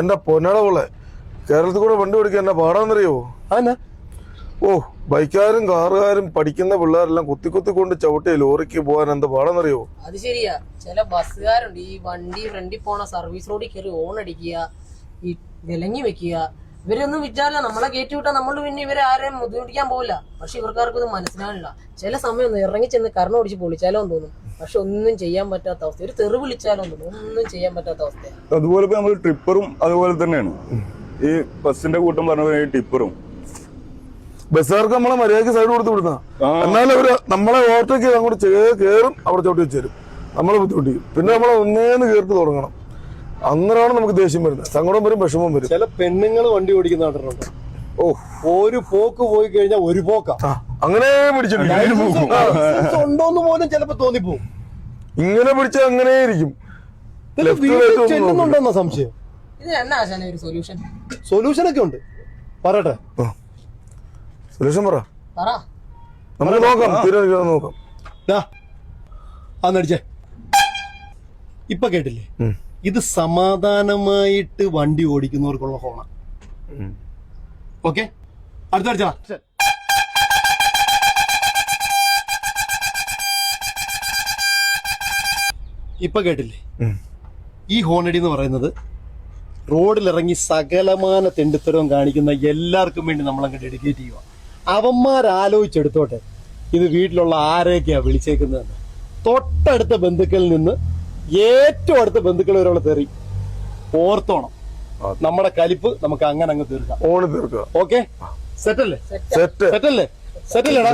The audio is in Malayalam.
എന്റെ പൊന്നടവുള്ള കേരളത്തിൽ കൂടെ വണ്ടി ഓടിക്കാൻ എന്നാ പാടാന്നറിയോ? അതെന്നാ? ഓ, ബൈക്കാരും കാറുകാരും പഠിക്കുന്ന പിള്ളേരെല്ലാം കുത്തി കൊണ്ട് ചവിട്ടി ലോറിക്ക് പോകാൻ എന്താ പാടാന്നറിയോ? അത് ശരിയാ. ചില ബസ്സുകാരുണ്ട് ഈ വണ്ടി ഫ്രണ്ടിൽ പോണ സർവീസ് റോഡിൽ കയറി ഓൺ അടിക്കുക, ഈ വിലങ്ങി വെക്കുക. ഇവരൊന്നും വിചാരില്ല, നമ്മളെ കയറ്റി വിട്ടാൽ നമ്മൾ പിന്നെ ഇവരെ ആരെയും ബുദ്ധിമുട്ടിക്കാൻ പോകില്ല. പക്ഷെ ഇവർക്കാർക്കും ഇത് മനസ്സിലാവില്ല. ചില സമയം ഒന്ന് ഇറങ്ങി ചെന്ന് കർണ ഓടിച്ച് പൊളിച്ചാലോ എന്ന് തോന്നും. പക്ഷെ ഒന്നും ചെയ്യാൻ പറ്റാത്ത അവസ്ഥ. ഒരു തെറി വിളിച്ചാലോ തോന്നും, ഒന്നും ചെയ്യാൻ പറ്റാത്ത അവസ്ഥയാണ്. അതുപോലെ നമ്മൾ ട്രിപ്പറും അതുപോലെ തന്നെയാണ്. ഈ ബസ്സിന്റെ കൂട്ടം പറഞ്ഞ ടിപ്പറും ബസ്സുകാർക്ക് നമ്മളെ മര്യാദയ്ക്ക് സൈഡ് കൊടുത്ത് വിടുന്ന, എന്നാലും അവര് നമ്മളെ ഓവർടേക്ക് അങ്ങോട്ട് കയറും, അവിടെ ചവിട്ടി വെച്ചേരും, നമ്മളെ ബുദ്ധിമുട്ടിക്കും. പിന്നെ നമ്മളെ ഒന്നേന്ന് കയറിട്ട് തുടങ്ങണം. അന്നേരമാണ് നമുക്ക് ദേഷ്യം വരുന്നത്, സങ്കടം വരും, വിഷമം വരും. ചില പെണ്ണുങ്ങൾ വണ്ടി ഓടിക്കുന്ന കണ്ടിട്ടുണ്ട്. ഓ, ഒരു പോക്ക് പോയി കഴിഞ്ഞാൽ ഒരു പോക്കാ. അങ്ങനെ പിടിച്ചിട്ടുണ്ട് ഉണ്ടോന്ന് പോലും ചിലപ്പോ തോന്നിപ്പോവും. ഇങ്ങനെ പിടിച്ച അങ്ങനെ ഇരിക്കും. ചെല്ലുന്നുണ്ടോന്ന സംശയം. ഇതിന് എന്നാ ആശാനെ ഒരു സൊല്യൂഷൻ? സൊല്യൂഷനൊക്കെ ഉണ്ട്, പറയട്ടെ. സൊല്യൂഷൻ പറ, പറ. നമുക്ക് നോക്കാം, തീരുമാനിക്കാം, നോക്കാം. അന്നടിച്ചേ, ഇപ്പൊ കേട്ടില്ലേ? ഇത് സമാധാനമായിട്ട് വണ്ടി ഓടിക്കുന്നവർക്കുള്ള ഹോണ. ഓക്കെ, അടുത്തടിച്ചാ. ഇപ്പൊ കേട്ടില്ലേ? ഈ ഹോണടി എന്ന് പറയുന്നത് റോഡിലിറങ്ങി സകലമാന തെണ്ടിത്തരവും കാണിക്കുന്ന എല്ലാവർക്കും വേണ്ടി നമ്മളങ്ങ് ഡെഡിക്കേറ്റ് ചെയ്യുക. അവന്മാരാലോചിച്ചെടുത്തോട്ടെ ഇത് വീട്ടിലുള്ള ആരെയൊക്കെയാ വിളിച്ചേക്കുന്നതെന്ന്. തൊട്ടടുത്ത ബന്ധുക്കളിൽ നിന്ന് ഏറ്റവും അടുത്ത ബന്ധുക്കൾ വരെയുള്ള തെറി ഓർത്തോണം. നമ്മുടെ കലിപ്പ് നമുക്ക് അങ്ങനെ അങ്ങ് തീർക്കാം. ഓണ് തീർക്കുക. ഓക്കെ, സെറ്റല്ലേ? സെറ്റ് സെറ്റല്ലേ? സെറ്റല്ലേടാ?